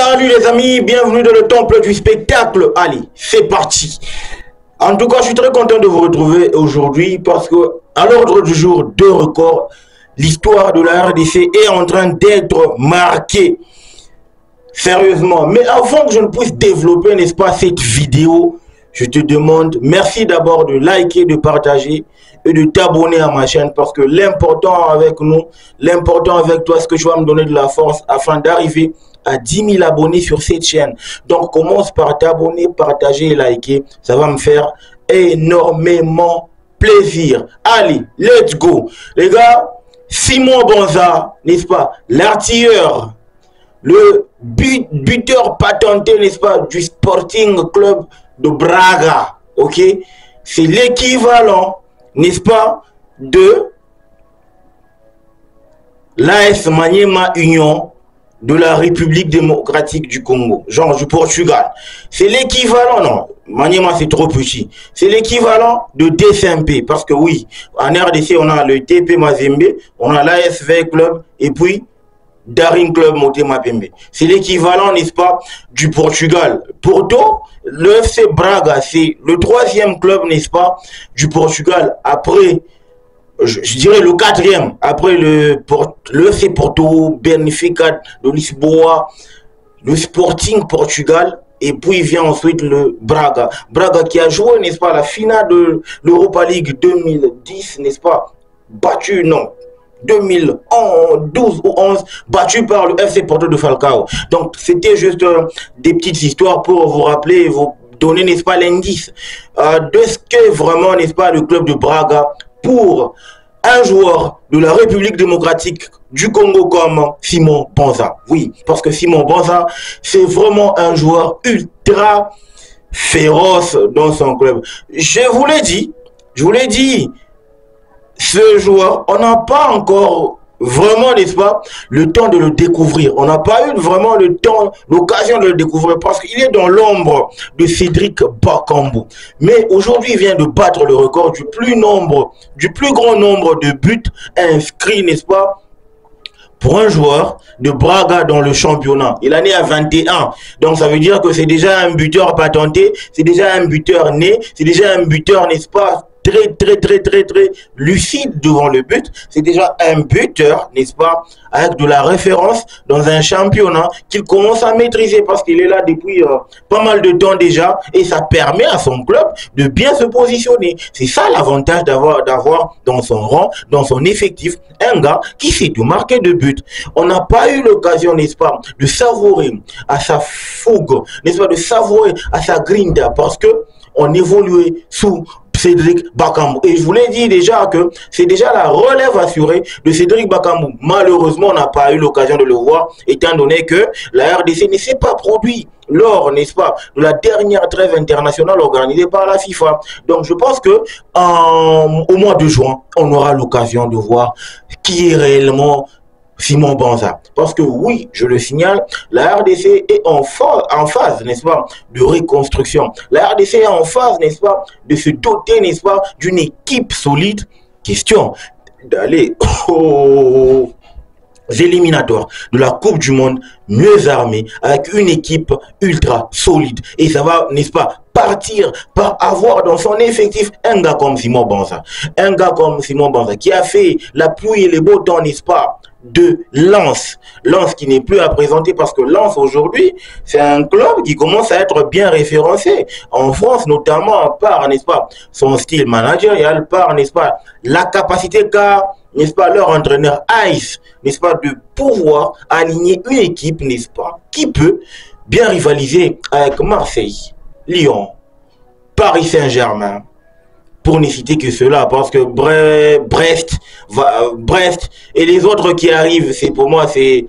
Salut les amis, bienvenue dans le temple du spectacle. Allez, c'est parti. En tout cas, je suis très content de vous retrouver aujourd'hui parce que à l'ordre du jour, deux records. L'histoire de la RDC est en train d'être marquée. Sérieusement. Mais avant que je ne puisse développer, n'est-ce pas, cette vidéo, je te demande, merci d'abord de liker, de partager et de t'abonner à ma chaîne parce que l'important avec nous, l'important avec toi, c'est que tu vas me donner de la force afin d'arriver à 10 000 abonnés sur cette chaîne. Donc, commence par t'abonner, partager et liker. Ça va me faire énormément plaisir. Allez, let's go. Les gars, Simon Banza, n'est-ce pas, l'artilleur, le buteur patenté, n'est-ce pas, du Sporting Club de Braga, ok? C'est l'équivalent, n'est-ce pas, de l'AS Maniema Union de la République démocratique du Congo, genre du Portugal. C'est l'équivalent, non, Maniema c'est trop petit, c'est l'équivalent de DSMP, parce que oui, en RDC on a le TP Mazembe, on a l'ASV Club, et puis Daring Club Motema Pembe. C'est l'équivalent, n'est-ce pas, du Portugal. Porto, le FC Braga, c'est le troisième club, n'est-ce pas, du Portugal. Après, je dirais le quatrième. Après le FC Porto, Benfica de Lisboa, le Sporting Portugal. Et puis vient ensuite le Braga. Braga qui a joué, n'est-ce pas, la finale de l'Europa League 2010, n'est-ce pas, battu, non, 2012 ou 11, battu par le FC Porto de Falcao. Donc c'était juste des petites histoires pour vous rappeler et vous donner, n'est-ce pas, l'indice de ce qu'est vraiment, n'est-ce pas, le club de Braga pour un joueur de la République démocratique du Congo comme Simon Banza. Oui, parce que Simon Banza, c'est vraiment un joueur ultra féroce dans son club. Je vous l'ai dit, ce joueur, on n'a pas encore vraiment, n'est-ce pas, le temps de le découvrir. On n'a pas eu vraiment le temps, l'occasion de le découvrir parce qu'il est dans l'ombre de Cédric Bakambu. Mais aujourd'hui, il vient de battre le record du plus grand nombre de buts inscrits, n'est-ce pas, pour un joueur de Braga dans le championnat. Il en est à 21. Donc ça veut dire que c'est déjà un buteur patenté, c'est déjà un buteur né, c'est déjà un buteur, n'est-ce pas, très lucide devant le but. C'est déjà un buteur, n'est-ce pas, avec de la référence dans un championnat qu'il commence à maîtriser parce qu'il est là depuis pas mal de temps déjà et ça permet à son club de bien se positionner. C'est ça l'avantage d'avoir dans son rang, dans son effectif, un gars qui sait tout marquer de buts. On n'a pas eu l'occasion, n'est-ce pas, de savourer à sa fougue, n'est-ce pas, de savourer à sa grinta parce que on évoluait sous Cédric Bakambu. Et je vous l'ai dit déjà que c'est déjà la relève assurée de Cédric Bakambu. Malheureusement, on n'a pas eu l'occasion de le voir, étant donné que la RDC ne s'est pas produit lors, n'est-ce pas, de la dernière trêve internationale organisée par la FIFA. Donc, je pense que au mois de juin, on aura l'occasion de voir qui est réellement Simon Banza. Parce que oui, je le signale, la RDC est en phase, n'est-ce pas, de reconstruction. La RDC est en phase, n'est-ce pas, de se doter, n'est-ce pas, d'une équipe solide. Question d'aller aux éliminatoires de la Coupe du Monde mieux armée, avec une équipe ultra solide. Et ça va, n'est-ce pas, partir par avoir dans son effectif un gars comme Simon Banza. Un gars comme Simon Banza qui a fait la pluie et les beaux temps, n'est-ce pas, de Lens. Lens qui n'est plus à présenter parce que Lens aujourd'hui, c'est un club qui commence à être bien référencé en France, notamment par, n'est-ce pas, son style managérial, par, n'est-ce pas, la capacité qu'a, n'est-ce pas, leur entraîneur Ice, n'est-ce pas, de pouvoir aligner une équipe, n'est-ce pas, qui peut bien rivaliser avec Marseille, Lyon, Paris Saint-Germain, pour ne citer que cela, parce que Brest et les autres qui arrivent, c'est pour moi, c'est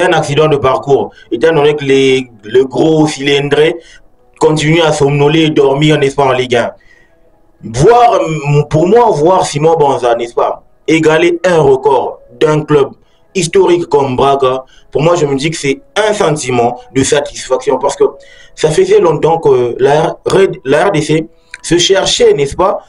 un accident de parcours, étant donné que le gros cylindré continue à somnoler et dormir, n'est-ce pas, en Ligue 1. Pour moi, voir Simon Banza, n'est-ce pas, égaler un record d'un club historique comme Braga, pour moi, je me dis que c'est un sentiment de satisfaction, parce que ça faisait longtemps que la RDC se cherchait, n'est-ce pas,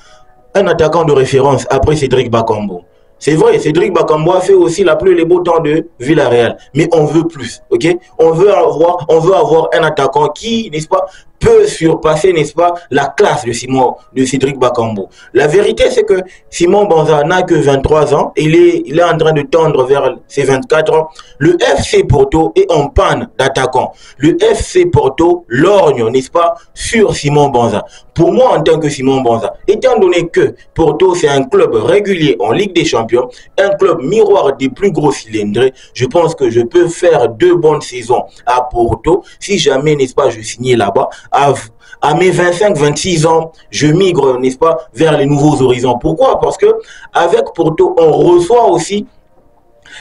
un attaquant de référence après Cédric Bakambu. C'est vrai, Cédric Bakambu a fait aussi la pluie et les beaux temps de Villarreal. Mais on veut plus, ok? On veut avoir un attaquant qui, n'est-ce pas, peut surpasser, n'est-ce pas, la classe de Cédric Bakambu. La vérité, c'est que Simon Banza n'a que 23 ans. Il est en train de tendre vers ses 24 ans. Le FC Porto est en panne d'attaquant. Le FC Porto lorgne, n'est-ce pas, sur Simon Banza. Pour moi, en tant que Simon Banza, étant donné que Porto, c'est un club régulier en Ligue des Champions, un club miroir des plus gros cylindrés, je pense que je peux faire 2 bonnes saisons à Porto si jamais, n'est-ce pas, je signais là-bas. À mes 25-26 ans, je migre, n'est-ce pas, vers les nouveaux horizons. Pourquoi? Parce que avec Porto, on reçoit aussi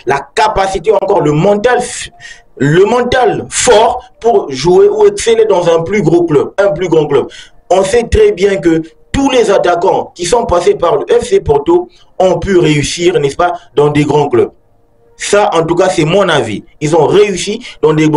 la capacité, encore le mental fort pour jouer ou exceller dans un plus gros club, un plus grand club. On sait très bien que tous les attaquants qui sont passés par le FC Porto ont pu réussir, n'est-ce pas, dans des grands clubs. Ça, en tout cas, c'est mon avis. Ils ont réussi dans des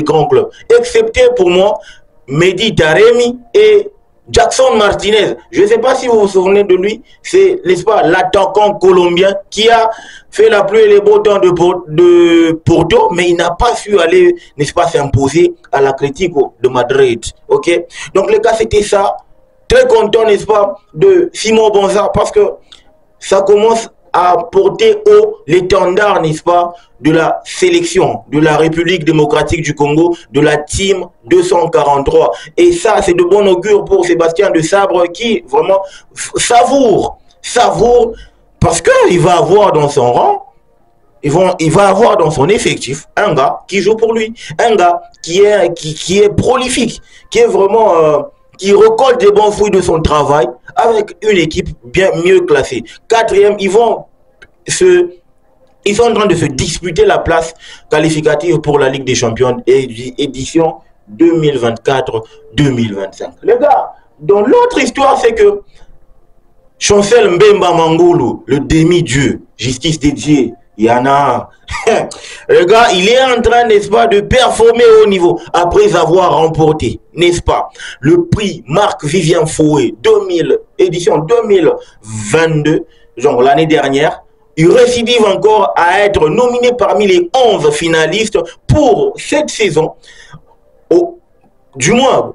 grands clubs. Excepté pour moi, Mehdi Taremi et Jackson Martinez. Je ne sais pas si vous vous souvenez de lui. C'est, n'est-ce pas, l'attaquant colombien qui a fait la pluie et les beaux temps de Porto, mais il n'a pas su aller, n'est-ce pas, s'imposer à l'Atlético de Madrid. Ok? Donc, les gars, c'était ça. Très content, n'est-ce pas, de Simon Banza, parce que ça commence à porter haut l'étendard, n'est-ce pas, de la sélection de la République démocratique du Congo, de la Team 243. Et ça, c'est de bon augure pour Sébastien de Sabre qui, vraiment, savoure, parce qu'il va avoir dans son rang, il va avoir dans son effectif un gars qui joue pour lui, un gars qui est prolifique, qui est vraiment... qui récolte des bons fruits de son travail avec une équipe bien mieux classée. 4e, ils sont en train de se disputer la place qualificative pour la Ligue des Champions édition 2024-2025. Les gars, dans l'autre histoire, c'est que Chancel Mbemba Mangoulou, le demi-dieu, justice dédiée, Yana, le gars, il est en train, n'est-ce pas, de performer au niveau après avoir remporté, n'est-ce pas, le prix Marc-Vivien Fouet édition 2022, genre l'année dernière. Il récidive encore à être nominé parmi les 11 finalistes pour cette saison. Du moins,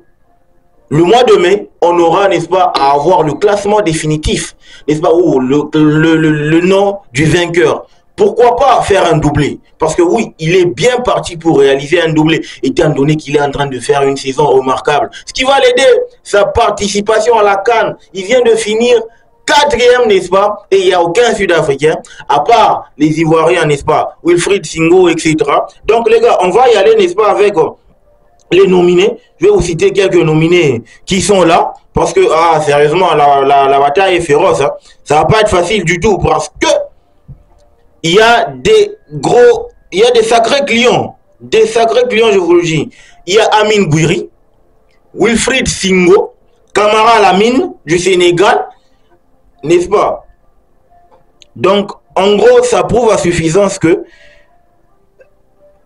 le mois de mai, on aura, n'est-ce pas, à avoir le classement définitif, n'est-ce pas, ou le nom du vainqueur. Pourquoi pas faire un doublé? Parce que oui, il est bien parti pour réaliser un doublé, étant donné qu'il est en train de faire une saison remarquable. Ce qui va l'aider, sa participation à la CAN. Il vient de finir 4e, n'est-ce pas? Et il n'y a aucun Sud-Africain, à part les Ivoiriens, n'est-ce pas? Wilfried Singo, etc. Donc les gars, on va y aller, n'est-ce pas, avec les nominés. Je vais vous citer quelques nominés qui sont là. Parce que, sérieusement, la bataille est féroce. Hein. Ça va pas être facile du tout. Parce que il y a des sacrés clients. Des sacrés clients, je vous le dis. Il y a Amin Gouiri, Wilfried Singo, Camara Lamine du Sénégal, n'est-ce pas? Donc, en gros, ça prouve à suffisance que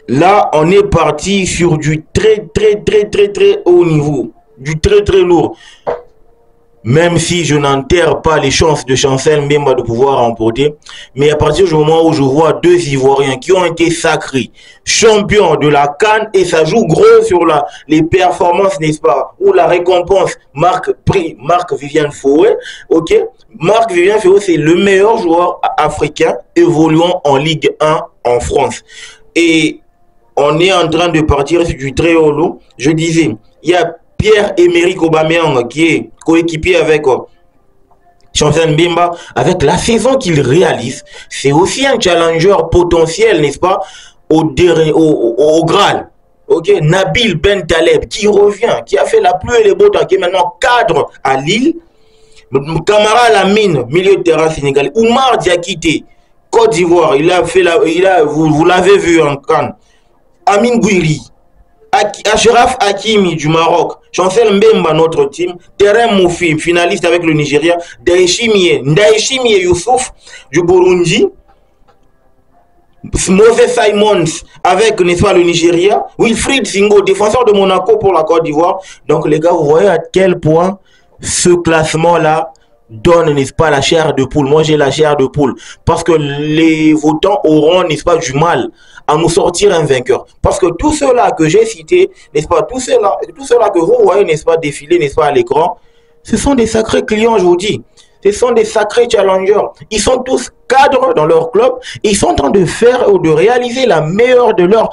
là, on est parti sur du très haut niveau, du très lourd. Même si je n'enterre pas les chances de Chancel Mbemba de pouvoir remporter, mais à partir du moment où je vois 2 Ivoiriens qui ont été sacrés champions de la CAN, et ça joue gros sur les performances, n'est-ce pas, ou la récompense prix Marc-Vivien Fouet, ok. Marc-Vivien Fouet, c'est le meilleur joueur africain évoluant en Ligue 1 en France. Et on est en train de partir sur du très haut lot. Je disais, il y a Pierre-Emerick Aubameyang qui est coéquipier avec Chancel Mbemba, avec la saison qu'il réalise. C'est aussi un challenger potentiel, n'est-ce pas, au Graal. Ok, Nabil Ben Taleb qui revient, qui a fait la pluie et les beaux temps, qui est maintenant cadre à Lille. Camara Lamine, milieu de terrain sénégalais. Oumar Diakité, Côte d'Ivoire, vous l'avez vu en Cannes. Amin Gouiri, Achraf Hakimi du Maroc, Chancel Mbemba, notre team, Terem Moufi, finaliste avec le Nigeria, Ndaishimie Youssouf du Burundi, Moses Simons avec, n'est-ce pas, le Nigeria, Wilfried Singo, défenseur de Monaco pour la Côte d'Ivoire. Donc les gars, vous voyez à quel point ce classement-là donne, n'est-ce pas, la chair de poule. Moi, j'ai la chair de poule. Parce que les votants auront, n'est-ce pas, du mal à nous sortir un vainqueur. Parce que tous ceux-là que j'ai cités, n'est-ce pas, tous ceux-là que vous voyez, n'est-ce pas, défiler, n'est-ce pas, à l'écran, ce sont des sacrés clients, je vous dis. Ce sont des sacrés challengers. Ils sont tous cadres dans leur club. Ils sont en train de faire ou de réaliser la meilleure de leurs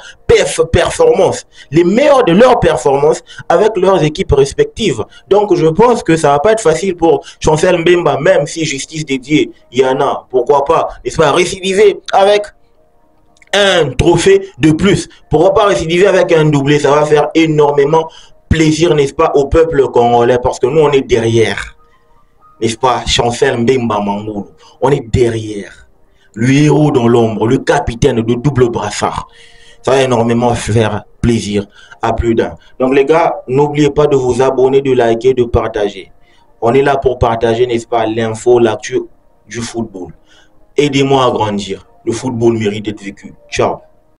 performances. Les meilleures de leurs performances avec leurs équipes respectives. Donc, je pense que ça va pas être facile pour Chancel Mbemba, même si justice dédiée, il y en a. Pourquoi pas, n'est-ce pas, récidiver avec un trophée de plus. Pourquoi pas récidiver avec un doublé? Ça va faire énormément plaisir, n'est-ce pas, au peuple congolais, parce que nous, on est derrière. N'est-ce pas, Chancel Mbemba Mangolo. On est derrière. Le héros dans l'ombre, le capitaine de double brassard. Ça va énormément faire plaisir à plus d'un. Donc les gars, n'oubliez pas de vous abonner, de liker, de partager. On est là pour partager, n'est-ce pas, l'info, l'actu du football. Aidez-moi à grandir. Le football mérite d'être vécu. Ciao.